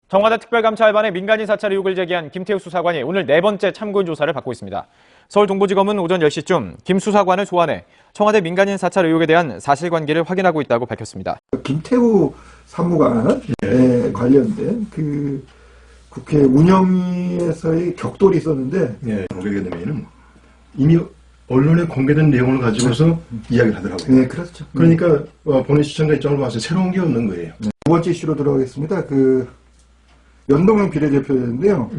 청와대 특별감찰반의 민간인 사찰 의혹을 제기한 김태우 수사관이 오늘 네 번째 참고인 조사를 받고 있습니다. 서울 동부지검은 오전 10시쯤 김 수사관을 소환해 청와대 민간인 사찰 의혹에 대한 사실관계를 확인하고 있다고 밝혔습니다. 김태우 사무관에 관련된 그 국회 운영위에서의 격돌이 있었는데 공개가 되면은 이미 언론에 공개된 내용을 가지고서 이야기를 하더라고요. 네, 그렇죠. 그러니까 본인 시청자 입장으로 봐서 새로운 게 없는 거예요. 두 번째 이슈로 들어가겠습니다. 연동형 비례대표인데요.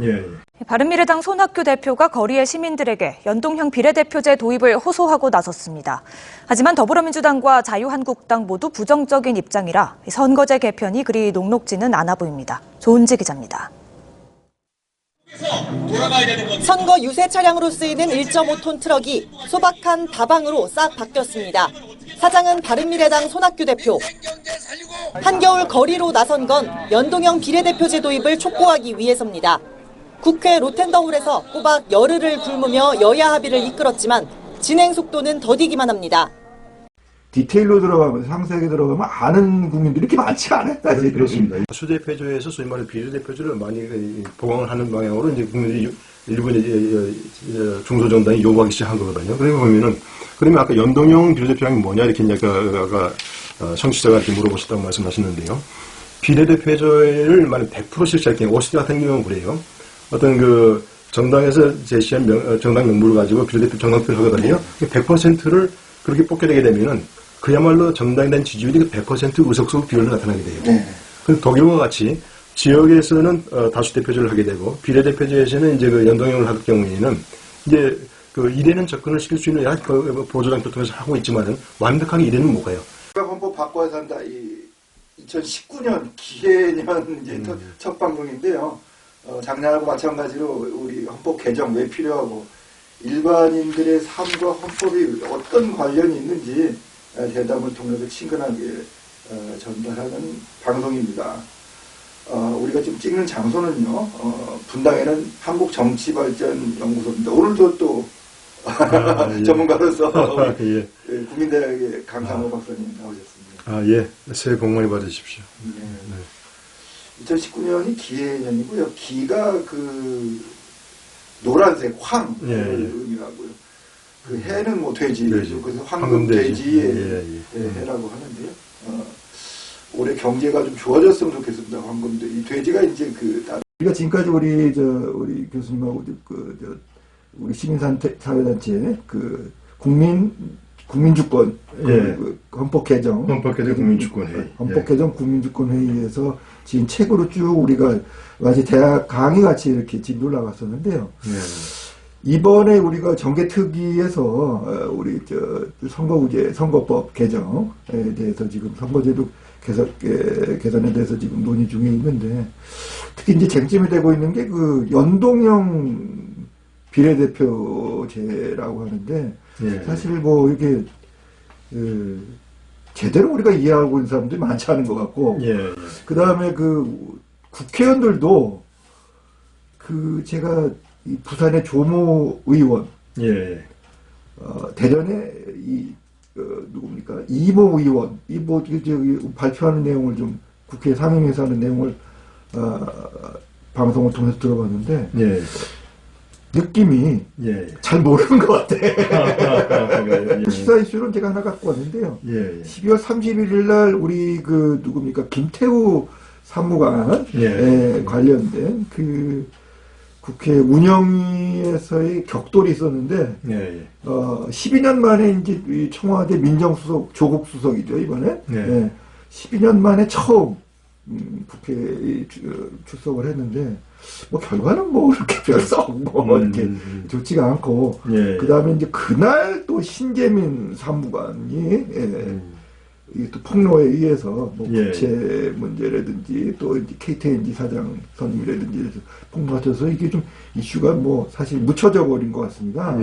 바른미래당 손학규 대표가 거리의 시민들에게 연동형 비례대표제 도입을 호소하고 나섰습니다. 하지만 더불어민주당과 자유한국당 모두 부정적인 입장이라 선거제 개편이 그리 녹록지는 않아 보입니다. 조은지 기자입니다. 선거 유세 차량으로 쓰이는 1.5톤 트럭이 소박한 다방으로 싹 바뀌었습니다. 사장은 바른미래당 손학규 대표. 한겨울 거리로 나선 건 연동형 비례대표제 도입을 촉구하기 위해서입니다. 국회 로텐더홀에서 꼬박 열흘을 굶으며 여야 합의를 이끌었지만 진행 속도는 더디기만 합니다. 디테일로 들어가면 상세하게 들어가면 아는 국민들이 이렇게 많지 않아요. 사실. 그렇습니다. 수대표제에서 소위 말해 비례대표제를 많이 보강을 하는 방향으로 이제 국민들이 일부 이제 중소정당이 요구하기 시작한 거거든요. 그러면 아까 연동형 비례대표량이 뭐냐 이렇게 아까 청취자가 이렇게 물어보셨다고 말씀하셨는데요. 비례대표제를 만약 100% 실시할 경우 50대 같은 경우는 그래요. 어떤 그 정당에서 제시한 정당 명부를 가지고 비례대표 정당표를 하거든요. 100%를 그렇게 뽑게 되게 되면은 그야말로 정당에 대한 지지율이 100% 의석수 비율로 나타나게 돼요. 그래서 독일과 같이 지역에서는 다수대표제를 하게 되고 비례대표제에서는 이제 그 연동형을 할 경우에는 이제 그 이례는 접근을 시킬 수 있는 보조장표 통해서 하고 있지만은 완벽하게 이례는 못 가요. 헌법 바꿔야 한다. 2019년 기해년 이제 첫 방송인데요. 작년하고 마찬가지로 우리 헌법 개정 왜 필요하고 일반인들의 삶과 헌법이 어떤 관련이 있는지 대담을 통해서 친근하게 전달하는 방송입니다. 우리가 지금 찍는 장소는요, 분당에는 한국정치발전연구소입니다. 오늘도 또 전문가로서 국민대학의 강상호 박사님 나오셨습니다. 새해 복 많이 받으십시오. 2019년이 기해년이고요. 기가 노란색 황을 의미하고요. 그 해는 뭐 돼지. 그래서 황금돼지의 해라고 하는데요. 올해 경제가 좀 좋아졌으면 좋겠습니다. 황금돼. 이 돼지가 이제 우리가 지금까지 우리 교수님하고 우리 시민사회단체 국민주권 헌법개정 국민주권회의 헌법개정 국민주권회의에서 지금 책으로 쭉 우리가 마치 대학 강의 같이 이렇게 진도를 나갔었는데요. 이번에 우리가 정개특위에서 우리 선거법 개정에 대해서 지금 선거제도 개선에 대해서 지금 논의 중에 있는데 특히 이제 쟁점이 되고 있는 게 연동형 비례대표제라고 하는데 사실 뭐 이게 제대로 우리가 이해하고 있는 사람들이 많지 않은 것 같고 그 다음에 국회의원들도 제가 부산의 조모 의원 대전에 누굽니까 이모 의원 발표하는 내용을 좀 국회 상임위에서 하는 내용을 방송을 통해서 들어봤는데 느낌이 잘 모르는 것 같아. 시사 이슈는 제가 하나 갖고 왔는데요. 12월 31일 날 우리 누굽니까 김태우 사무관에 관련된 국회 운영위에서의 격돌이 있었는데 12년 만에 이제 청와대 민정수석 조국 수석이죠 이번에 12년 만에 처음 국회에 출석을 했는데 뭐 결과는 뭐 그렇게 별썩 이렇게 좋지가 않고 그 다음에 이제 그날 또 신재민 사무관이 또 폭로에 의해서 뭐 부채 문제라든지 또 이제 KTNG 사장 선임이라든지 폭로하셔서 이게 좀 이슈가 뭐 사실 묻혀져 버린 것 같습니다.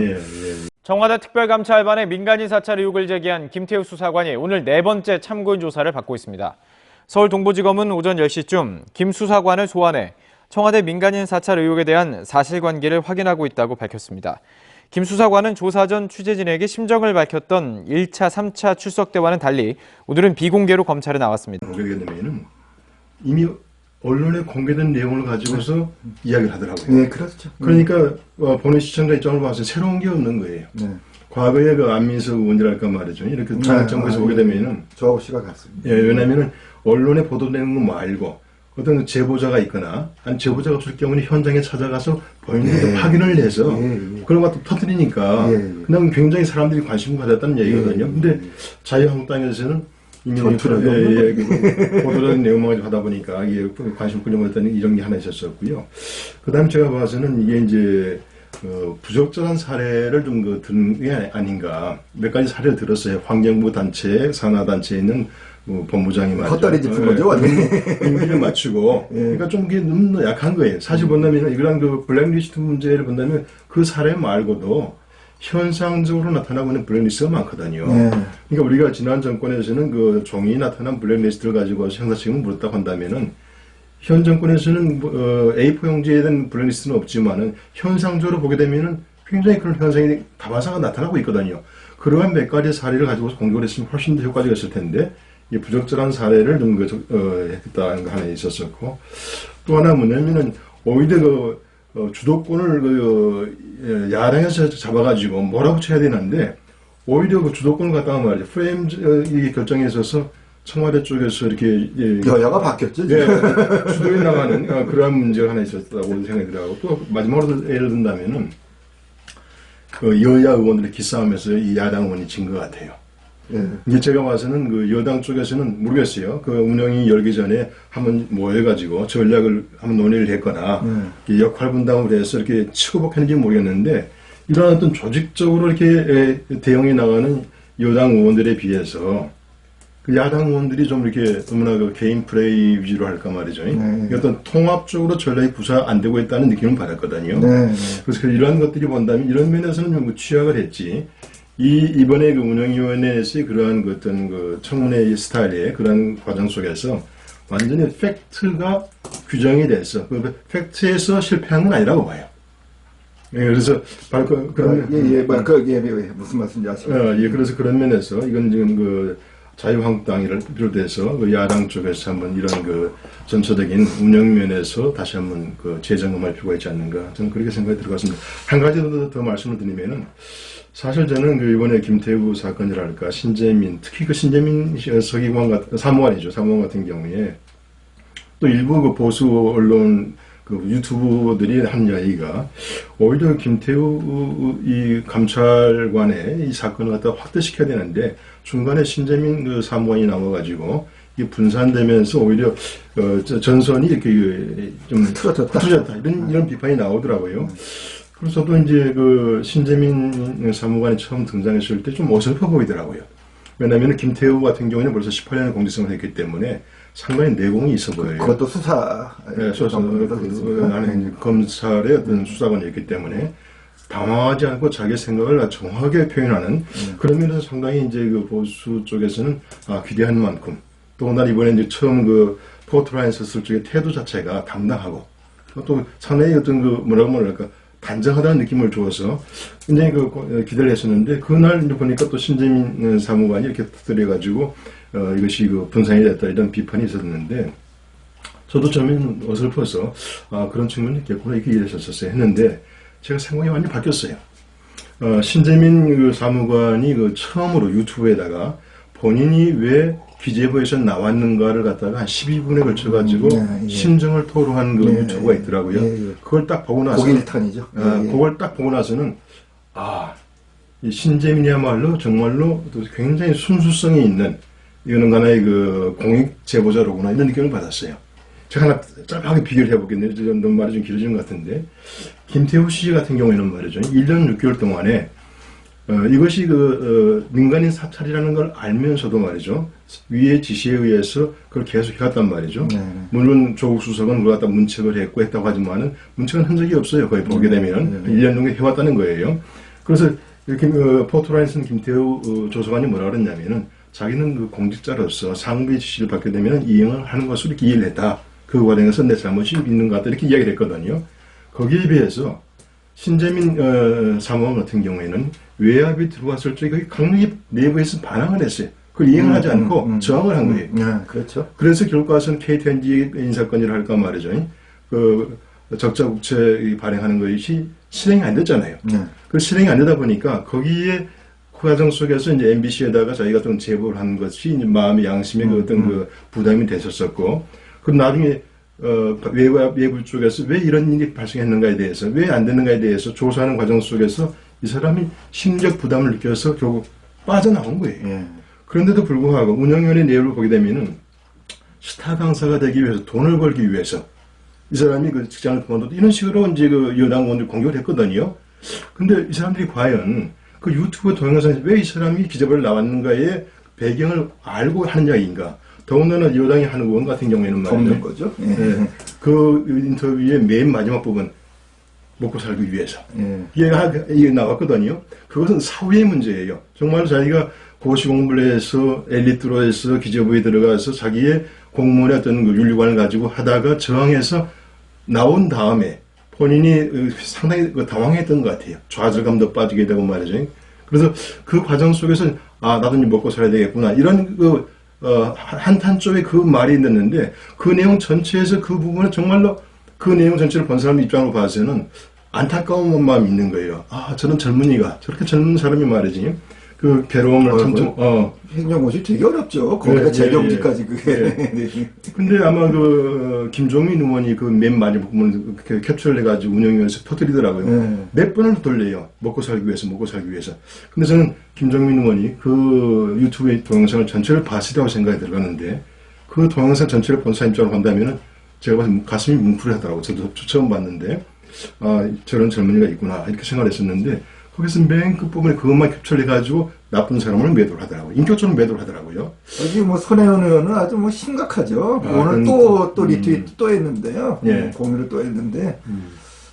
청와대 특별감찰반의 민간인 사찰 의혹을 제기한 김태우 수사관이 오늘 네 번째 참고인 조사를 받고 있습니다. 서울 동부지검은 오전 10시쯤 김 수사관을 소환해 청와대 민간인 사찰 의혹에 대한 사실관계를 확인하고 있다고 밝혔습니다. 김 수사관은 조사 전 취재진에게 심정을 밝혔던 1차, 3차 출석 때와는 달리 오늘은 비공개로 검찰에 나왔습니다. 공개가 되면은 이미 언론에 공개된 내용을 가지고서 이야기를 하더라고요. 네, 그렇죠. 그러니까 보는 시청자 입장으로 봐서 새로운 게 없는 거예요. 네. 과거에 그 안민석 의원이랄까 말이죠. 이렇게 정부에서 보게 되면은 저하고 시가 같습니다. 예, 왜냐면은 언론에 보도되는 거 말고 어떤 제보자가 있거나 아니 제보자가 없을 경우는 현장에 찾아가서 본인들도 확인을 해서 그런 것도 터뜨리니까 그냥 굉장히 사람들이 관심을 가졌다는 얘기거든요. 근데 자유한국당에서는 이미 보도된 내용만 하다 보니까 이게 관심 끌려 갔다는 이런 게 하나 있었었고요. 그다음에 제가 봐서는 이게 이제 부적절한 사례를 좀 들은 게 아닌가. 몇 가지 사례를 들었어요. 환경부 단체, 산하단체에 있는 본부장이 말이죠. 헛다리 짚은 거죠, 완전히. 임기를 맞추고. 그러니까 좀 이게 너무 약한 거예요. 사실 본다면 이런 그 블랙리스트 문제를 본다면 그 사례 말고도 현상적으로 나타나고 있는 블랙리스트가 많거든요. 그러니까 우리가 지난 정권에서는 그 종이 나타난 블랙리스트를 가지고 형사 책임을 물었다고 한다면은 현 정권에서는 A4 용지에 대한 블랙리스트는 없지만은 현상적으로 보게 되면은 굉장히 그런 현상이 다반사가 나타나고 있거든요. 그러한 몇 가지 사례를 가지고 공격을 했으면 훨씬 더 효과적이 있을 텐데 이 부적절한 사례를 좀 했다는 거 하나 있었었고 또 하나 뭐냐면은 오히려 주도권을 야당에서 잡아가지고 뭐라고 쳐야 되는데 오히려 그 주도권을 갖다가 말이죠. 프레임 이 결정에 있어서 청와대 쪽에서 이렇게 여야가 바뀌었죠. 주도해 나가는 그러한 문제가 하나 있었다고 생각이 들어요. 또 마지막으로 예를 든다면은 그 여야 의원들의 기싸움에서 이 야당 의원이 진 것 같아요. 이제 제가 봐서는 그 여당 쪽에서는 모르겠어요. 그 운영이 열기 전에 한번 모여가지고 전략을 한번 논의를 했거나 역할 분담을 해서 이렇게 치고받겠는지 모르겠는데 이런 어떤 조직적으로 이렇게 대응해 나가는 여당 의원들에 비해서 그 야당 의원들이 좀 이렇게 너무나 그 개인 플레이 위주로 할까 말이죠. 어떤 통합적으로 전략이 구사 안 되고 있다는 느낌을 받았거든요. 그래서 이런 것들이 본다면 이런 면에서는 좀 취약을 했지. 이번에 그 운영위원회에서의 그러한 그 어떤 그 청문회 스타일의 그런 과정 속에서 완전히 팩트가 규정이 돼서 그 팩트에서 실패한 건 아니라고 봐요. 그래서 바로 무슨 말씀인지 아시죠? 그래서 그런 면에서 이건 지금 그 자유한국당을 비롯해서 그 야당 쪽에서 한번 이런 그 전체적인 운영 면에서 다시 한번 그 재점검할 필요가 있지 않는가 저는 그렇게 생각이 들어갔습니다. 한 가지 더 말씀을 드리면은. 사실 저는 그 이번에 김태우 사건이랄까 신재민 특히 그 신재민 서기관 같은 사무관이죠. 사무관 같은 경우에 또 일부 그 보수 언론 그 유튜버들이 한 이야기가 오히려 김태우 이 감찰관의 이 사건을 갖다 확대시켜야 되는데 중간에 신재민 그 사무관이 나와가지고 이게 분산되면서 오히려 전선이 이렇게 좀 흐트러졌다 이런 비판이 나오더라고요. 그래서 저도 이제 그 신재민 사무관이 처음 등장했을 때 좀 어설퍼 보이더라고요. 왜냐하면 김태우 같은 경우에는 벌써 18년의 공직생활을 했기 때문에 상당히 내공이 있어 보여요. 그것도 수사. 네, 나는 검찰의 어떤 수사관이었기 때문에 당황하지 않고 자기 생각을 정확하게 표현하는 그런 면에서 상당히 이제 그 보수 쪽에서는 기대한 만큼 더군다나 이번에 이제 처음 그 포트라인 썼을 적의 태도 자체가 당당하고 또 상당히 어떤 그 뭐라고 할까 단정하다는 느낌을 주어서 굉장히 그 기대를 했었는데 그날 이제 보니까 또 신재민 사무관이 이렇게 터뜨려가지고 이것이 그 분산이 됐다 이런 비판이 있었는데 저도 처음에는 어설퍼서 그런 측면이 있겠구나 이렇게 이해했었어요. 했는데 제가 생각이 완전히 바뀌었어요. 신재민 그 사무관이 그 처음으로 유튜브에다가 본인이 왜 기재부에서 나왔는가를 갖다가 한 12분에 걸쳐가지고 심정을 토로한 그 유튜브가 있더라고요. 그걸 딱 보고 나서 고길탄이죠. 그걸 딱 보고 나서는 이 신재민이야말로 정말로 굉장히 순수성이 있는 이거는 하나의 그 공익 제보자로구나 이런 느낌을 받았어요. 제가 하나 짧게 비교를 해보겠네요. 너무 말이 좀 길어진 것 같은데 김태우 씨 같은 경우에는 말이죠. 1년 6개월 동안에 이것이 민간인 사찰이라는 걸 알면서도 말이죠. 위의 지시에 의해서 그걸 계속 해왔단 말이죠. 물론 조국 수석은 그걸 갖다 문책을 했다고 하지만은 문책은 한 적이 없어요. 거의 보게 되면 1년 정도 해왔다는 거예요. 그래서 이렇게 포토라인 쓴 김태우 조사관이 뭐라 그랬냐면은 자기는 그 공직자로서 상부의 지시를 받게 되면 이행을 하는 것으로 이렇게 이해를 했다. 그 과정에서 내 잘못이 있는 것 같다. 이렇게 이야기를 했거든요. 거기에 비해서 신재민 사무관 같은 경우에는 외압이 들어왔을 적에 강력히 내부에서 반항을 했어요. 그걸 이행을 하지 않고 저항을 한 거예요. 네, 그렇죠. 그래서 결국 와서는 KTNG 인사건의를 할까 말이죠. 그 적자국채 발행하는 것이 실행이 안 됐잖아요. 네. 그 실행이 안 되다 보니까 거기에 그 과정 속에서 이제 MBC에다가 자기가 좀 제보를 한 것이 이제 마음의 양심의 그 어떤 그 부담이 됐었었고, 그럼 나중에 외부 쪽에서 왜 이런 일이 발생했는가에 대해서, 왜 안 됐는가에 대해서 조사하는 과정 속에서 이 사람이 심리적 부담을 느껴서 결국 빠져나온 거예요. 예. 그런데도 불구하고 운영위원회 내용을 보게 되면은 스타 강사가 되기 위해서, 돈을 벌기 위해서 이 사람이 그 직장을 그만두고 이런 식으로 이제 그 여당 의원들 공격을 했거든요. 근데 이 사람들이 과연 그 유튜브 동영상에서 왜 이 사람이 기자회견을 나왔는가의 배경을 알고 하는 이야기인가? 더군다나 여당의 한 의원 같은 경우에는 말이죠. 없는 거죠. 예. 네. 그 인터뷰의 맨 마지막 부분, 먹고 살기 위해서. 예. 이게 나왔거든요. 그것은 사후의 문제예요. 정말 자기가 고시 공부를 해서 엘리트로 해서 기재부에 들어가서 자기의 공무원의 어떤 그 윤리관을 가지고 하다가 저항해서 나온 다음에 본인이 상당히 당황했던 것 같아요. 좌절감도 빠지게 되고 말이죠. 그래서 그 과정 속에서 나도 이제 먹고 살아야 되겠구나 이런 한탄 쪽에 그 말이 있는데, 그 내용 전체에서 그 부분은 정말로 그 내용 전체를 본 사람 입장으로 봐서는 안타까운 마음이 있는 거예요. 저런 젊은이가, 저렇게 젊은 사람이 말이지, 그 괴로움을 행정고시 되게 어렵죠. 거기다 재경지까지 그게. 근데 아마 그 김종민 의원이 그 맨 마지막 부분을 캡처를 해가지고 운영위원회에서 터뜨리더라고요. 몇 번을 돌려요. 먹고 살기 위해서. 근데 저는 김종민 의원이 그 유튜브의 동영상을 전체를 봤으리라고 생각이 들어가는데, 그 동영상 전체를 본 사람 입장으로 본다면은 제가 봐서 가슴이 뭉클하더라고요. 저도 처음 봤는데, 저런 젊은이가 있구나 이렇게 생각을 했었는데, 거기서 맨 끝부분에 그것만 캡처를 해가지고 나쁜 사람을 매도를 하더라고요. 인격적으로 매도를 하더라고요. 여기 뭐 손혜원 의원은 아주 뭐 심각하죠. 오늘 또 리트윗 또 했는데요. 예. 공유를 또 했는데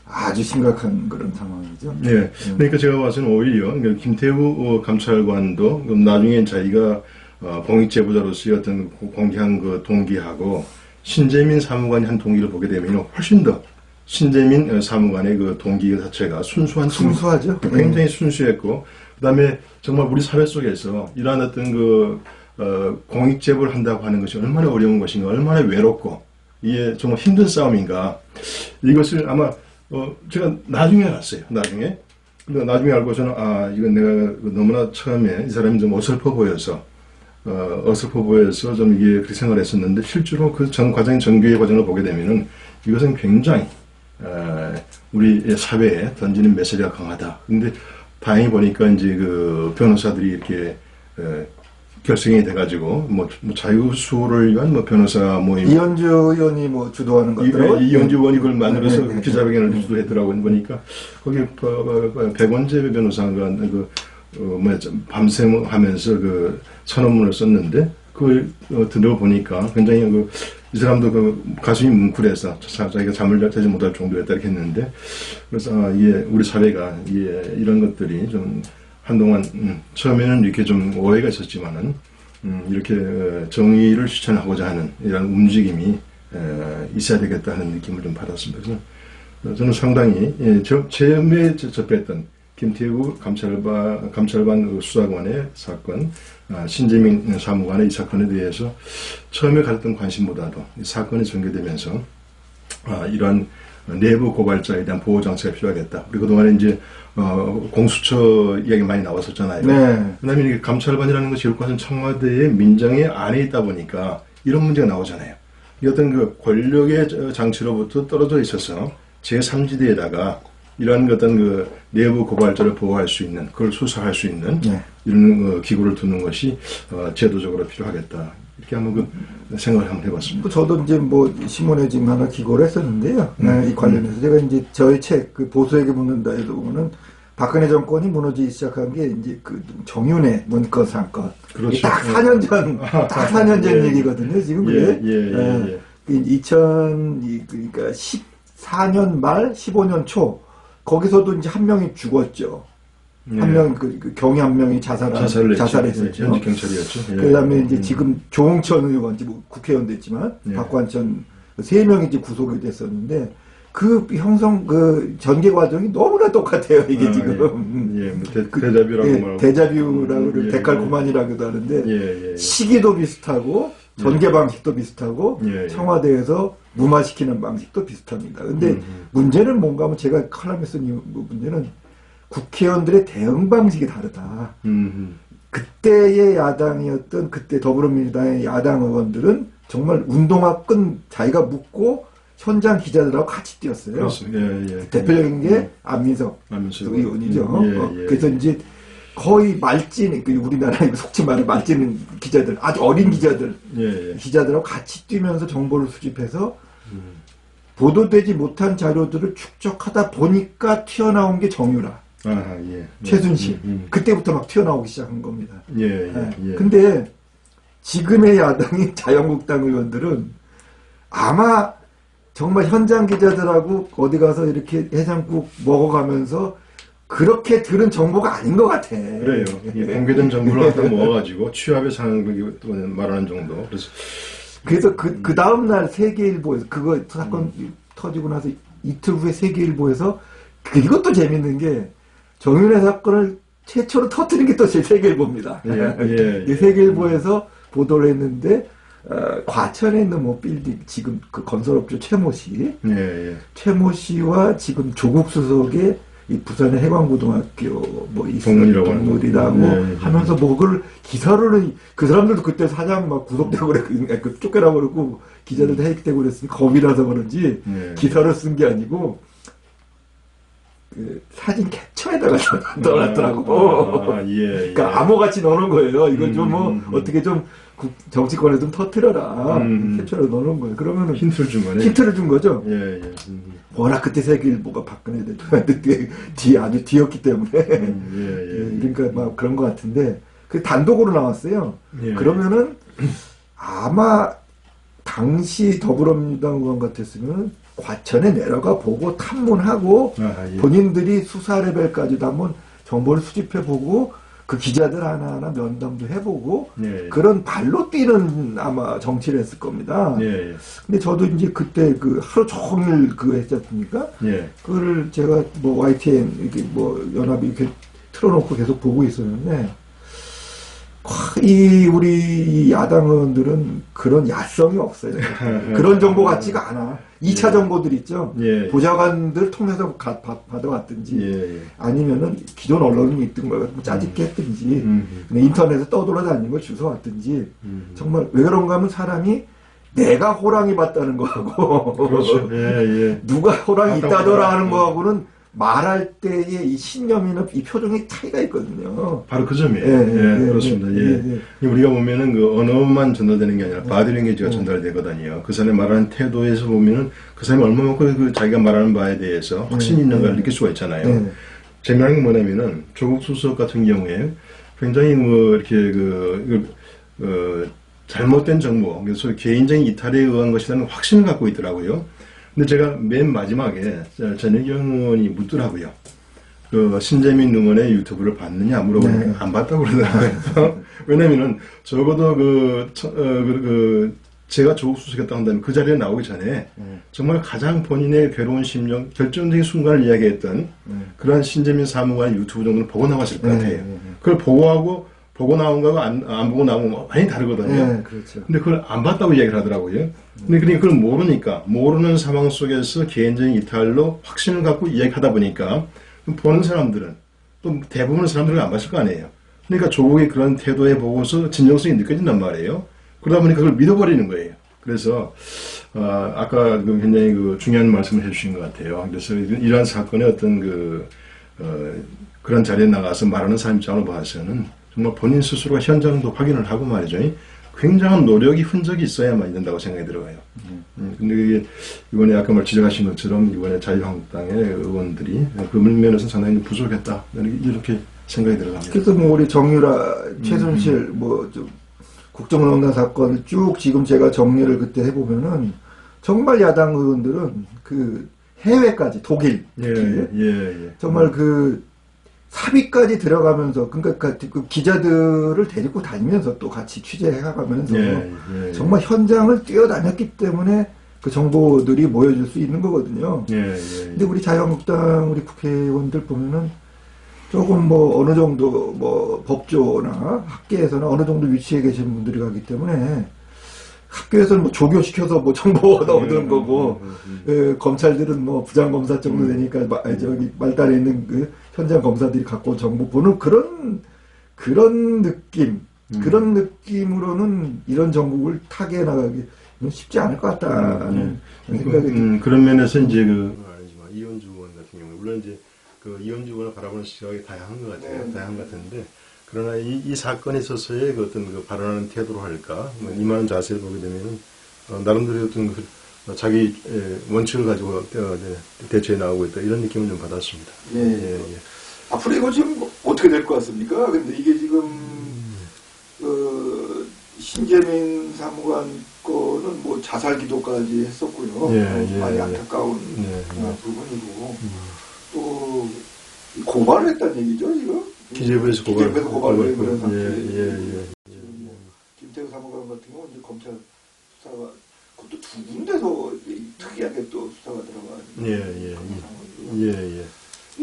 아주 심각한 그런 상황이죠. 예. 그러니까 제가 봐서는 오히려 김태우 감찰관도 나중에 자기가 공익제보자로서의 어떤 공개한 그 동기하고 신재민 사무관이 한 동기를 보게 되면 훨씬 더 신재민 사무관의 그 동기 자체가 순수하죠. 굉장히 순수했고, 그다음에 정말 우리 사회 속에서 이러한 어떤 그 공익제보를 한다고 하는 것이 얼마나 어려운 것인가, 얼마나 외롭고 이게 정말 힘든 싸움인가, 이것을 아마 제가 나중에 알았어요. 나중에 알고서는 이건 내가 너무나 처음에 이 사람이 좀 어설퍼 보여서 좀 이게 그렇게 생각을 했었는데, 실제로 그 전 과정의 정규의 과정을 보게 되면은 이것은 굉장히 우리 사회에 던지는 메시지가 강하다. 근데 다행히 보니까 이제 그 변호사들이 이렇게 결성이 돼가지고 뭐 자유수호를 위한 변호사 모임, 이현주 의원이 뭐 주도하는 것들, 이현주 의원이 그걸 만들어서 기자회견을 주도했더라고요. 보니까 거기 백원재 변호사가 밤샘 하면서 그 선언문을 썼는데, 그걸 들어보니까 굉장히 이 사람도 가슴이 뭉클해서 자기가 잠을 자지 못할 정도였다 이렇게 했는데, 그래서 우리 사회가 이런 것들이 좀 한동안 처음에는 이렇게 좀 오해가 있었지만은 이렇게 정의를 실천하고자 하는 이런 움직임이 있어야 되겠다는 느낌을 좀 받았습니다. 그래서 저는 상당히 처음에 접했던 김태우 감찰관 수사관의 사건, 신재민 사무관의 이 사건에 대해서 처음에 가졌던 관심보다도 이 사건이 전개되면서 이러한 내부 고발자에 대한 보호 장치가 필요하겠다. 우리 그동안에 이제 공수처 이야기 많이 나왔었잖아요. 네. 그다음에 이게 감찰관이라는 것이 결국은 청와대의 민정의 안에 있다 보니까 이런 문제가 나오잖아요. 이 어떤 그 권력의 장치로부터 떨어져 있어서 제3지대에다가 이러한 어떤 그 내부 고발자를 보호할 수 있는, 그걸 수사할 수 있는 이런 기구를 두는 것이 제도적으로 필요하겠다. 이렇게 한번 생각을 한번 해봤습니다. 저도 이제 신문에 지금 하나 기고를 했었는데요. 이 관련해서 제가 이제 저희 책 보수에게 묻는다에도 보면은 박근혜 정권이 무너지기 시작한 게 이제 그 정윤회 문건 사건. 그렇죠. 딱 4년 전, 딱 4년 전 얘기거든요. 지금 그게. 그러니까 14년 말, 15년 초. 거기서도 이제 한 명이 죽었죠. 한 명, 경위 한 명이 자살했었죠. 현직 경찰이었죠. 그 다음에 이제 지금 조홍천 의원, 국회의원 됐지만, 박관천, 3명이 이제 구속이 됐었는데, 그 형성 그 전개 과정이 너무나 똑같아요. 이게 지금 예, 뭐 데자뷰라고 말하고 데자뷰라고 데칼코마니라고도 하는데 시기도 비슷하고 전개 방식도 비슷하고 청와대에서 무마시키는 방식도 비슷합니다. 근데 문제는 뭔가 하면 제가 칼럼에 쓴 문제는 국회의원들의 대응 방식이 다르다. 그때의 야당이었던 그때 더불어민주당의 야당 의원들은 정말 운동화 끈 자기가 묶고 현장 기자들하고 같이 뛰었어요. 그렇습니다. 대표적인 게 안민석 의원이죠. 그래서 이제 거의 말진, 우리나라 속지 말해 말진 기자들, 아주 어린 기자들, 기자들하고 같이 뛰면서 정보를 수집해서 보도되지 못한 자료들을 축적하다 보니까 튀어나온 게 정유라, 최순실. 그때부터 막 튀어나오기 시작한 겁니다. 근데 지금의 야당인 자유한국당 의원들은 아마 정말 현장 기자들하고 어디 가서 이렇게 해장국 먹어가면서 그렇게 들은 정보가 아닌 것 같아. 그래요. 공개된 정보를 갖다 모아가지고 취합의 상황을 말하는 정도. 그래서 그 다음날 세계일보에서 그거 사건 터지고 나서 이틀 후에 세계일보에서 이것도 재밌는 게 정윤회 사건을 최초로 터뜨린 게 또 세계일보입니다. 세계일보에서 보도를 했는데 과천에 있는 뭐 빌딩 지금 그 건설업주 최모 씨, 최모 씨와 지금 조국 수석의 이 부산의 해광고등학교 뭐 동물이라고 하면서 뭐 그걸 기사로는 그 사람들도 그때 사장 막 구속되고 그랬고 쫓겨나고 그러고 기자들도 해직되고 그랬으니 겁이라서 그런지 기사로 쓴 게 아니고 그 사진 캡처에다가 넣어놨더라고. 그러니까 암호같이 넣어놓은 거예요. 이거 좀 뭐 어떻게 좀 정치권에 좀 터뜨려라. 캡처를 넣어놓은 거예요. 그러면은 힌트를 준 거네. 힌트를 준 거죠. 워낙 그때 세계일보가 박근혜 대통령한테 아주 뒤였기 때문에 그러니까 막 그런 것 같은데 그 단독으로 나왔어요. 그러면은 아마 당시 더불어민주당 의원 같았으면 과천에 내려가 보고 탐문하고 본인들이 수사 레벨까지도 한번 정보를 수집해보고 그 기자들 하나하나 면담도 해보고 그런 발로 뛰는 아마 정치를 했을 겁니다. 근데 저도 이제 그때 그 하루 종일 그거 했지 않습니까? 그거를 제가 뭐 YTN 이렇게 뭐 연합이 이렇게 틀어놓고 계속 보고 있었는데 우리 야당 의원들은 그런 야성이 없어요. 그런 정보 같지가 않아. 2차 정보들 있죠. 보좌관들 통해서 받아왔든지 아니면은 기존 언론이 있던 걸 짜집게 했든지 인터넷에 떠돌아다니는 걸 주워왔든지 정말 왜 그런가 하면 사람이 내가 호랑이 봤다는 거하고 그렇죠. 누가 호랑이 있다더라 하는 거하고는 말할 때의 이 신념이나 이 표정의 차이가 있거든요. 바로 그 점이에요. 그렇습니다. 우리가 보면은 그 언어만 전달되는 게 아니라 바디랭귀지가 전달되거든요. 그 사람이 말하는 태도에서 보면은 그 사람이 얼마만큼 그 자기가 말하는 바에 대해서 확신이 있는가를 느낄 수가 있잖아요. 재미난 게 뭐냐면은 조국 수석 같은 경우에 굉장히 뭐 이렇게 잘못된 정보, 그래서 개인적인 이탈에 의한 것이라는 확신을 갖고 있더라고요. 근데 제가 맨 마지막에 전혜경 의원이 묻더라고요. 그 신재민 의원의 유튜브를 봤느냐 물어보니까 안 봤다고 그러더라고요. 왜냐면은 적어도 제가 조국 수석했다고 한다면 그 자리에 나오기 전에 정말 가장 본인의 괴로운 심정, 결정적인 순간을 이야기했던 그러한 신재민 사무관의 유튜브 정도는 보고 나왔을 것 같아요. 그걸 보고 나온 거하고 안 보고 나온 거 많이 다르거든요. 그렇죠. 근데 그걸 안 봤다고 이야기를 하더라고요. 근데 그러니까 그걸 모르는 상황 속에서 개인적인 이탈로 확신을 갖고 이야기하다 보니까 보는 사람들은 또 대부분의 사람들은 안 봤을 거 아니에요. 그러니까 조국의 그런 태도에 보고서 진정성이 느껴진단 말이에요. 그러다 보니까 그걸 믿어버리는 거예요. 그래서 아까 굉장히 중요한 말씀을 해주신 것 같아요. 그래서 이러한 사건의 어떤 그런 자리에 나가서 말하는 사람 입장으로 봐서는 정말 본인 스스로가 현장도 확인을 하고 말이죠. 굉장한 노력이 흔적이 있어야만 된다고 생각이 들어요. 근데 이번에 아까 지적하신 것처럼 이번에 자유한국당의 의원들이 그 면에서 상당히 부족했다. 이렇게 생각이 들어갑니다. 그래서 뭐 우리 정유라, 최순실, 국정농단 사건을 쭉 지금 제가 정리를 그때 해보면은 정말 야당 의원들은 그 해외까지 독일, 정말 사비까지 들어가면서 그러니까 그 기자들을 데리고 다니면서 또 같이 취재해가면서 정말 현장을 뛰어다녔기 때문에 그 정보들이 모여질 수 있는 거거든요. 예, 예. 근데 우리 자유한국당 우리 국회의원들 보면은 조금 뭐 어느 정도 뭐 법조나 학계에서는 어느 정도 위치에 계신 분들이 가기 때문에 학교에서는 뭐 조교시켜서 뭐 정보 얻는 거고 검찰들은 뭐 부장검사 정도 되니까 저기 말단에 있는 그 현장 검사들이 갖고 온 정보 보는 그런 느낌 그런 느낌으로는 이런 정국을 타개해 나가기 쉽지 않을 것 같다는 생각이 그런 면에서 이제 아니지만 이현주 의원 같은 경우 물론 이제 그 이현주 의원을 바라보는 시각이 다양한 것 같아요. 다양한 것 같은데 그러나 이 사건에 있어서의 그 어떤 그 발언하는 태도로 할까 뭐 임하는 자세를 보게 되면은 나름대로 어떤 그 자기 원칙을 가지고 대처해 나오고 있다 이런 느낌을 좀 받았습니다. 예. 앞으로 이거 지금 어떻게 될 것 같습니까? 근데 이게 지금 신재민 사무관 거는 뭐 자살 기도까지 했었고요. 많이 안타까운 부분이고 또 고발을 했다는 얘기죠 지금. 기재부에서 고발을 그런 상태. 김태우 사무관 같은 경우는 이제 검찰 수사가 그것도 두 군데서 특이하게 또 수사가 들어가는.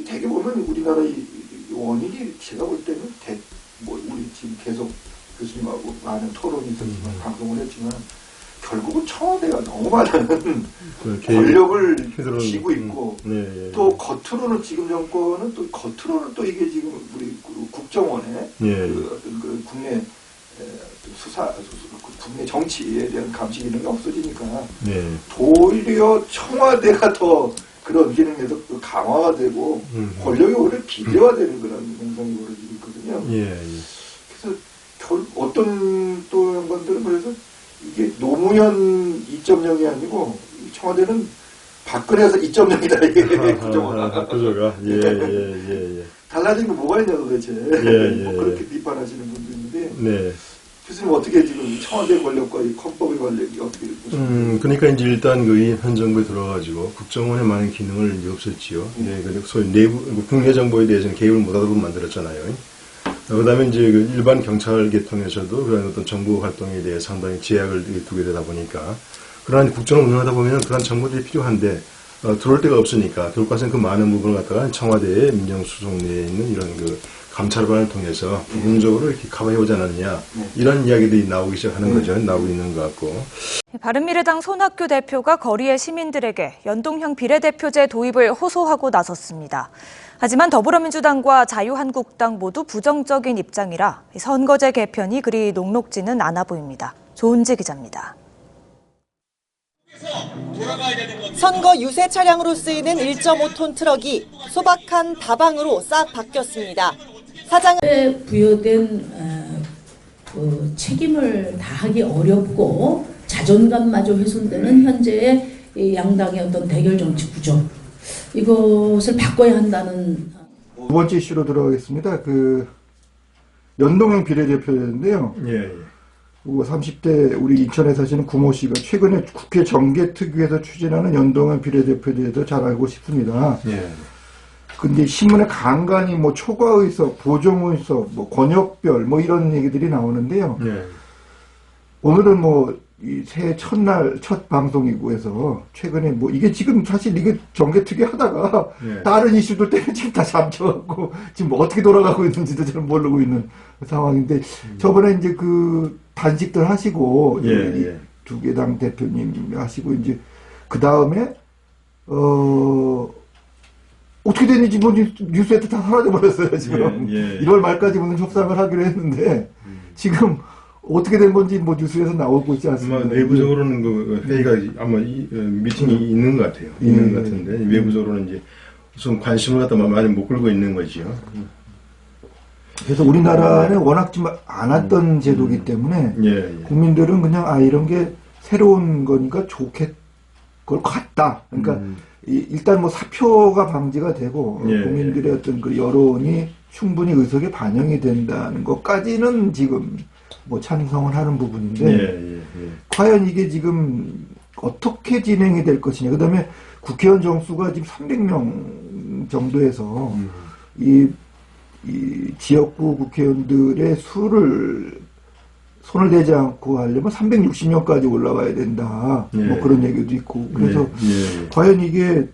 되게 보면 우리나라 이 원인이 제가 볼 때는 뭐 우리 지금 계속 교수님하고 많은 토론이 있었지만 방송을 했지만 결국은 청와대가 너무 많은 권력을 쥐고 있고 또 겉으로는 지금 정권은 또 겉으로는 또 이게 지금 우리 국정원의 그 어떤 그 국내 수사 국내 정치에 대한 감시 기능이 없어지니까 도리어 청와대가 더 그런 기능에서 강화가 되고 권력이 오히려 비대화되는 그런 현상이 벌어지고 있거든요. 그래서 어떤 또 양반들은 그래서 이게 노무현 2.0이 아니고 청와대는 박근혜에서 2.0이다 이게 구조가. 달라진 거 뭐가 있냐 도대체. 뭐 그렇게 비판하시는 분도 있는데. 교수님 어떻게 지금 청와대 권력과 이 헌법의 권력이 어떻게 그러니까 이제 일단 그 현 정부에 들어가지고 국정원의 많은 기능을 이제 없앴지요. 소위 내부 국내 정보에 대해서는 개입을 못하도록 만들었잖아요. 그다음에 이제 그 일반 경찰 계통에서도 그런 어떤 정보 활동에 대해 상당히 제약을 두게 되다 보니까 그러한 국정을 운영하다 보면 그런 정보들이 필요한데 들어올 데가 없으니까 결과적으로 그 많은 부분을 갖다가 청와대의 민정수석 내에 있는 이런 그 감찰관을 통해서 부분적으로 이렇게 커버해오지 않았느냐 이런 이야기들이 나오기 시작하는 거죠. 나오고 있는 것 같고. 바른미래당 손학규 대표가 거리의 시민들에게 연동형 비례대표제 도입을 호소하고 나섰습니다. 하지만 더불어민주당과 자유한국당 모두 부정적인 입장이라 선거제 개편이 그리 녹록지는 않아 보입니다. 조은지 기자입니다. 선거 유세 차량으로 쓰이는 1.5톤 트럭이 소박한 다방으로 싹 바뀌었습니다. 사장은 부여된 그 책임을 다하기 어렵고 자존감마저 훼손되는 현재의 양당의 어떤 대결 정치 구조, 이것을 바꿔야 한다는. 두 번째 이슈로 들어가겠습니다. 그 연동형 비례대표제인데요. 30대 우리 인천에 사시는 구모 씨가 최근에 국회 정개특위에서 추진하는 연동형 비례대표제도 잘 알고 싶습니다. 근데 신문에 간간히 뭐 초과의석, 보정의석, 뭐 권역별 뭐 이런 얘기들이 나오는데요. 오늘은 뭐 이 새해 첫날 첫 방송이고 해서 최근에 뭐 이게 지금 사실 이게 정개특위 하다가 다른 이슈들 때문에 지금 다 잠겨갖고 지금 뭐 어떻게 돌아가고 있는지도 잘 모르고 있는 상황인데 저번에 이제 그 단식들 하시고 두 개 당 대표님 하시고 이제 그 다음에 어떻게 됐는지 뭐 뉴스에도 다 사라져버렸어요 지금. 1월 말까지 무슨 협상을 하기로 했는데 지금 어떻게 된 건지 뭐 뉴스에서 나오고 있지 않습니까? 아마 내부적으로는 그 회의가 아마 미팅이 있는 것 같아요. 있는 것 같은데 외부적으로는 이제 좀 관심을 갖다 많이 못 끌고 있는 거지요. 그래서 우리나라는 워낙 좀 안 왔던 제도이기 때문에 국민들은 그냥 이런 게 새로운 거니까 좋게 걸 같다. 그러니까 일단 뭐 사표가 방지가 되고 국민들의 어떤 그 여론이 충분히 의석에 반영이 된다는 것까지는 지금 뭐 찬성을 하는 부분인데 과연 이게 지금 어떻게 진행이 될 것이냐. 그다음에 국회의원 정수가 지금 300명 정도에서 이 지역구 국회의원들의 수를 손을 대지 않고 하려면 360명까지 올라가야 된다. 뭐 그런 얘기도 있고. 그래서 과연 이게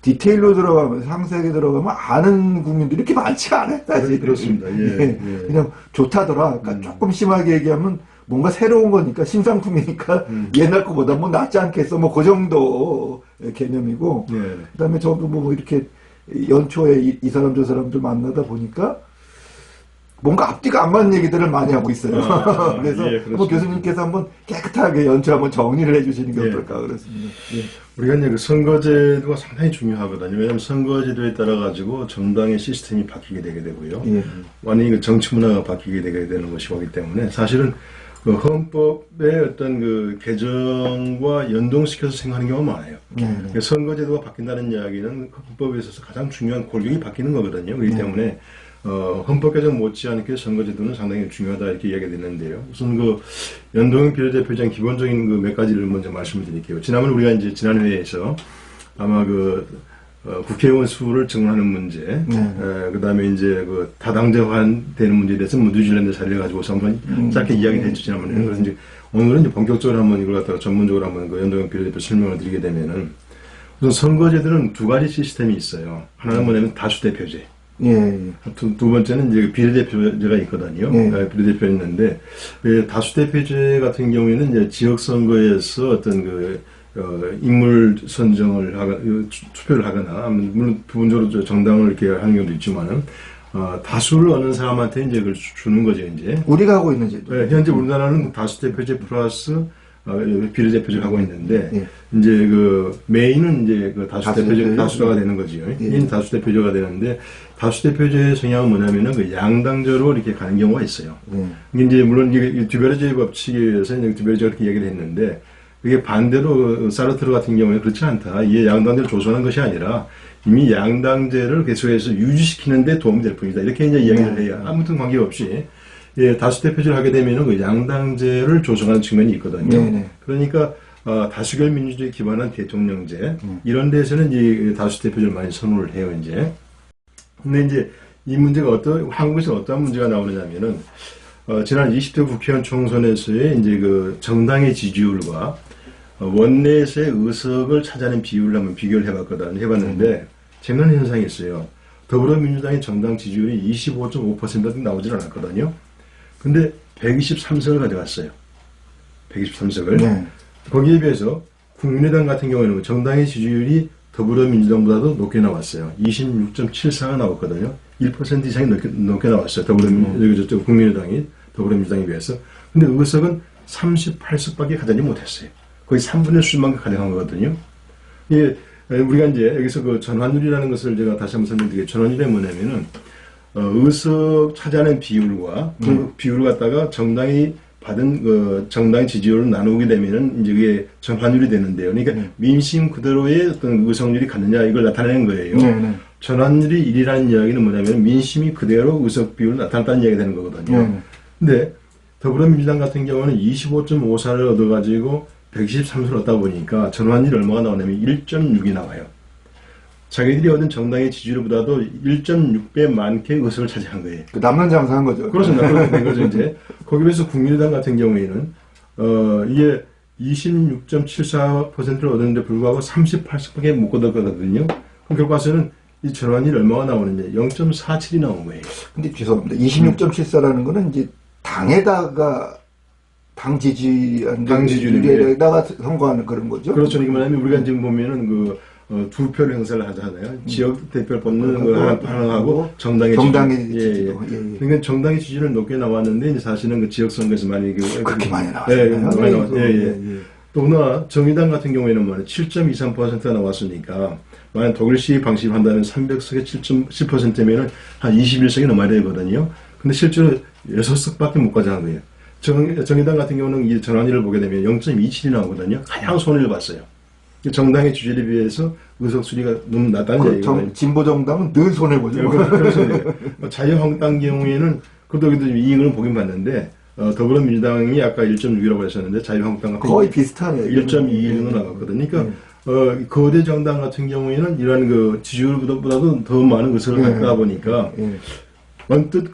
디테일로 들어가면 상세하게 들어가면 아는 국민들이 이렇게 많지 않아요. 사실. 그렇습니다. 그냥 좋다더라. 그러니까 조금 심하게 얘기하면 뭔가 새로운 거니까 신상품이니까 옛날 거보다 뭐 낫지 않겠어. 뭐 그 정도 개념이고. 그다음에 저도 뭐 이렇게 연초에 이 사람 저 사람들 만나다 보니까 뭔가 앞뒤가 안 맞는 얘기들을 많이 하고 있어요. 그래서 한번 교수님께서 한번 깨끗하게 연초 한번 정리를 해주시는 게 어떨까 그렇습니다. 우리가 이제 그 선거제도가 상당히 중요하거든요. 왜냐하면 선거제도에 따라 가지고 정당의 시스템이 바뀌게 되게 되고요. 완전히 그 정치 문화가 바뀌게 되게 되는 것이 오기 때문에 사실은 그 헌법의 어떤 그 개정과 연동시켜서 생각하는 경우가 많아요. 선거제도가 바뀐다는 이야기는 헌법에 있어서 가장 중요한 골격이 바뀌는 거거든요. 그렇기 때문에 헌법 개정 못지않게 선거제도는 상당히 중요하다 이렇게 이야기가 됐는데요. 우선 그 연동형 비례대표제의 기본적인 그 몇 가지를 먼저 말씀을 드릴게요. 지난번 우리가 이제 지난 회에서 아마 그 국회의원 수를 증원하는 문제, 그다음에 이제 그 다당제화되는 문제에 대해서 뭐 뉴질랜드 사례를 가지고서 한번 짧게 이야기를 했죠 지난번에. 그래서 이제 오늘은 이제 본격적으로 한번 이걸 갖다가 전문적으로 한번 그 연동형 비례대표 설명을 드리게 되면은 우선 선거제도는 두 가지 시스템이 있어요. 하나는 뭐냐면 다수대표제. 두 번째는 이제 비례대표제가 있거든요. 비례대표 있는데 다수대표제 같은 경우에는 이제 지역선거에서 어떤 그 인물 선정을 투표를 하거나 물론 부분적으로 정당을 이렇게 하는 경우도 있지만은 다수를 얻는 사람한테 이제 그걸 주는 거죠 이제. 우리가 하고 있는 제도. 현재 우리나라는 다수대표제 플러스 비례대표제를 하고 있는데 이제 그 메인은 이제 그 다수가 되는 거지요. 다수대표제가 되는데 다수대표제의 성향은 뭐냐면은 그 양당제로 이렇게 가는 경우가 있어요. 이제 물론 이게 듀베르제 법칙에 의해서 이제 듀베르제가 그렇게 얘기를 했는데 이게 반대로 사르트르 같은 경우에 그렇지 않다. 이게 양당제를 조성하는 것이 아니라 이미 양당제를 계속해서 유지시키는 데 도움이 될 뿐이다. 이렇게 이제 이야기를 해요. 아무튼 관계없이 다수대표제를 하게 되면은 그 양당제를 조성하는 측면이 있거든요. 그러니까 다수결 민주주의에 기반한 대통령제 이런 데서는 이제 다수대표제를 많이 선호를 해요 이제. 근데 이제 이 문제가 한국에서 어떠한 문제가 나오느냐면은 지난 20대 국회의원 총선에서의 이제 그 정당의 지지율과 원내에서의 의석을 차지하는 비율을 한번 비교를 해봤는데 재미난 현상이 있어요. 더불어민주당의 정당 지지율이 25.5%도 나오질 않았거든요. 근데 123석을 가져갔어요. 123석을. 거기에 비해서 국민의당 같은 경우에는 정당의 지지율이 더불어민주당보다도 높게 나왔어요. 26.74가 나왔거든요. 1% 이상이 높게 나왔어요. 국민의당이 더불어민주당에 비해서. 근데 의석은 38석밖에 가져가지 못했어요. 거의 3분의 수만큼 가져간 거거든요. 예, 우리가 이제 여기서 그 전환율이라는 것을 제가 다시 한번 설명드릴게요. 전환율이 뭐냐면은 의석 차지하는 비율과 그 비율을 갖다가 정당이 받은 그 정당 지지율을 나누게 되면은 이제 그게 전환율이 되는데요. 그러니까 민심 그대로의 어떤 의석률이 갔느냐 이걸 나타내는 거예요. 전환율이 1이라는 이야기는 뭐냐면 민심이 그대로 의석 비율을 나타났다는 이야기가 되는 거거든요. 근데 더불어민주당 같은 경우는 25.54를 얻어가지고 123석을 얻다 보니까 전환율이 얼마가 나오냐면 1.6이 나와요. 자기들이 얻은 정당의 지지율보다도 1.6배 많게 의석을 차지한 거예요. 남는 장사한 거죠. 그렇습니다. 그렇게 된 거죠, 이제. 거기에 비해서 국민의당 같은 경우에는, 이게 26.74%를 얻었는데 불구하고 38석밖에 못 얻었거든요. 그럼 결과서는 이 전환율이 얼마가 나오는데 0.47이 나온 거예요. 근데 죄송합니다. 26.74라는 거는 이제 당에다가 당 지지율에다가 선거하는 그런 거죠. 그렇죠. 이게 뭐냐면 우리가 지금 보면은 그 두 표를 행사를 하잖아요. 지역 대표를 뽑는 거 하나 하고 정당의 지지율. 그러니까 정당의 지지율은 높게 나왔는데 이제 사실은 그 지역 선거에서 많이 그렇게 많이 나왔어요. 많이 나왔어요. 또나 정의당 같은 경우에는 뭐 7.23%가 나왔으니까 만약 독일식 방식을 한다면 300석에 7.10%면은 한 21석이 넘어야 되거든요. 근데 실제로 6석밖에 못 가져간 거예요. 정의당 같은 경우는 이 전환율을 보게 되면 0.27이 나오거든요. 가장 손해를 봤어요. 정당의 주제에 비해서 의석수리가 너무 낮다는 얘기거든요. 진보정당은 늘 손해보죠. 그렇죠. 자유한국당 경우에는 그래도 이익을 보긴 봤는데 더불어민주당이 아까 1.6이라고 하셨는데 자유한국당 같은 거의 비슷하네요. 1.21로 나갔거든요. 그러니까 거대 정당 같은 경우에는 이러한 그 지지율보다도 더 많은 의석을 갖다 보니까 언뜻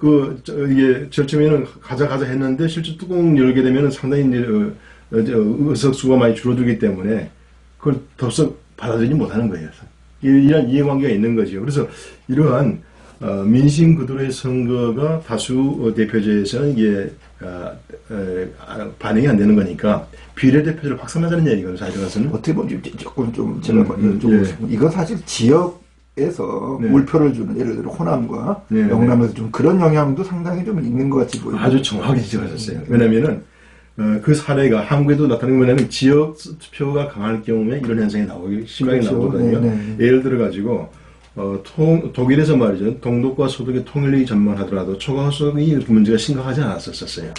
이게 절쯤에는 가자 했는데 실제 뚜껑 열게 되면 상당히 이제 의석수가 많이 줄어들기 때문에 그걸 덥석 받아들이지 못하는 거예요. 이런 이해관계가 있는 거죠. 그래서 이러한 민심 그대로의 선거가 다수 대표제에서는 이게 반영이 안 되는 거니까 비례대표제를 확산하자는 얘기거든요. 사실은 어떻게 보면 조금 좀 제가 여쭤보고 싶은 이건 사실 지역에서 네. 몰표를 주는 예를 들어 호남과 네, 영남에서 좀 그런 영향도 상당히 좀 있는 것 같이 보여요. 아주 정확하게 지적하셨어요. 왜냐면은 그 사례가 한국에도 나타나는 게 뭐냐면 지역 투표가 강할 경우에 이런 현상이 심하게 그렇죠. 나오거든요. 네. 예를 들어 가지고 독일에서 말이죠. 동독과 소독의 통일이 전망하더라도 초과소득이 문제가 심각하지 않았었어요.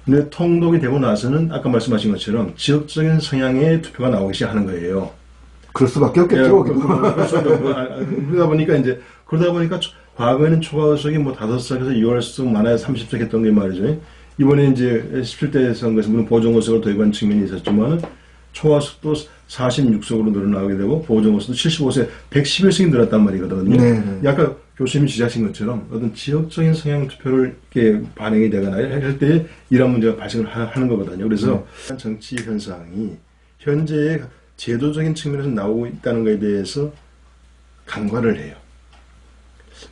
근데 통독이 되고 나서는 아까 말씀하신 것처럼 지역적인 성향의 투표가 나오기 시작하는 거예요. 그럴 수밖에 없겠죠. 그러다 보니까 과거에는 초과소득이 뭐 5석에서 6석 많아야 30석 했던 게 말이죠. 이번에 이제 17대 선거에서 물론 보정호석을 도입한 측면이 있었지만 초과석도 46석으로 늘어나게 되고 보정호석도 75세 111석이 늘었단 말이거든요. 네. 아까 교수님이 지적하신 것처럼 어떤 지역적인 성향 투표를 이렇게 반영이 되거나 할 때 이런 문제가 발생을 하는 거거든요. 그래서 정치 현상이 현재의 제도적인 측면에서 나오고 있다는 것에 대해서 간과를 해요.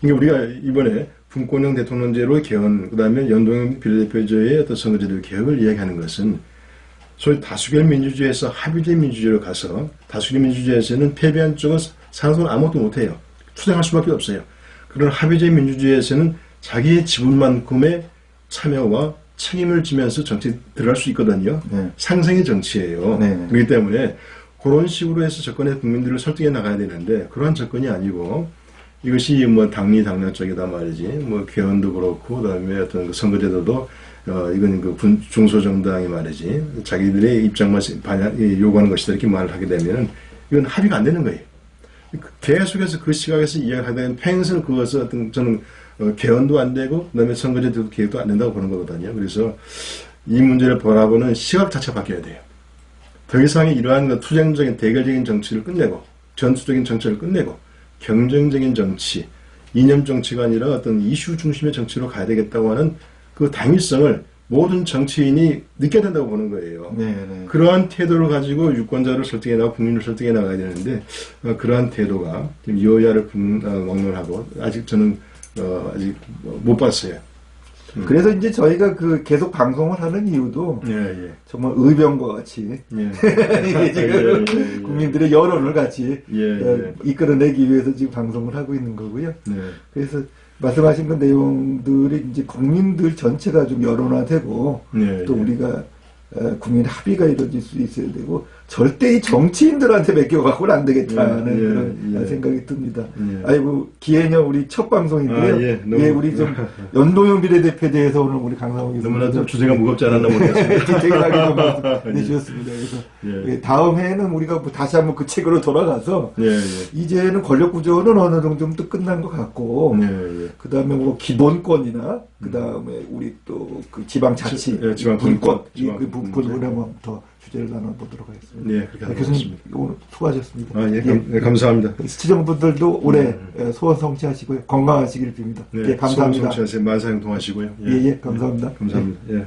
그러니까 우리가 이번에 분권형 대통령제로 개헌, 그 다음에 연동형 비례대표제의 어떤 선거제도 개혁을 이야기하는 것은 소위 다수결 민주주의에서 합의제 민주주의로 가서 다수결 민주주의에서는 패배한 쪽은 상승을 아무것도 못해요. 투쟁할 수밖에 없어요. 그런 합의제 민주주의에서는 자기의 지분만큼의 참여와 책임을 지면서 정치에 들어갈 수 있거든요. 네. 상생의 정치예요. 네. 그렇기 때문에 그런 식으로 해서 정권의 국민들을 설득해 나가야 되는데 그러한 접근이 아니고 이것이 뭐 당리 당략 쪽이다 말이지. 뭐 개헌도 그렇고 그다음에 어떤 그 선거제도도 이건 그 중소정당이 말이지. 자기들의 입장만 요구하는 것이다 이렇게 말을 하게 되면은 이건 합의가 안 되는 거예요. 계속해서 그 시각에서 이야기를 하다가 평생 그것을 어떤 저는 개헌도 안 되고 그다음에 선거제도 개혁도 안 된다고 보는 거거든요. 그래서 이 문제를 바라보는 시각 자체가 바뀌어야 돼요. 더 이상의 이러한 그 투쟁적인 대결적인 정치를 끝내고 전투적인 정치를 끝내고 경쟁적인 정치, 이념 정치가 아니라 어떤 이슈 중심의 정치로 가야 되겠다고 하는 그 당위성을 모든 정치인이 느껴야 된다고 보는 거예요. 네. 그러한 태도를 가지고 유권자를 설득해 나가고 국민을 설득해 나가야 되는데 그러한 태도가 지금 여야를 막론하고 아직 저는 아직 못 봤어요. 그래서 이제 저희가 그 계속 방송을 하는 이유도 예. 정말 의병과 같이 이게 지금 국민들의 여론을 같이 이끌어내기 위해서 지금 방송을 하고 있는 거고요. 그래서 말씀하신 그 내용들이 이제 국민들 전체가 좀 여론화되고 또 우리가 국민 합의가 이루어질 수 있어야 되고 절대 이 정치인들한테 맡겨갖고는 안 되겠다는 그런 생각이 듭니다. 아이고 기해년 우리 첫 방송인데요. 우리 좀 연동형 비례대표에 대해서 오늘 우리 강상호 교수님 너무나도 주제가 무겁지 않았나 모르겠습니다. 디테일하게 좀 말씀해주셨습니다. 그래서 다음 해에는 우리가 뭐 다시 한번 그 책으로 돌아가서 이제는 권력 구조는 어느 정도 좀 끝난 것 같고 그 다음에 뭐 기본권이나 그 다음에 우리 또 그 지방자치, 분권, 그 부분을 한번 더 주제를 나눠보도록 하겠습니다. 네, 그렇게 교수님 오늘 수고하셨습니다. 감사합니다. 시청자분들도 올해 소원 성취하시고요. 건강하시길 빕니다. 감사합니다. 소원 성취하세요. 만사형통하시고요. 감사합니다. 감사합니다.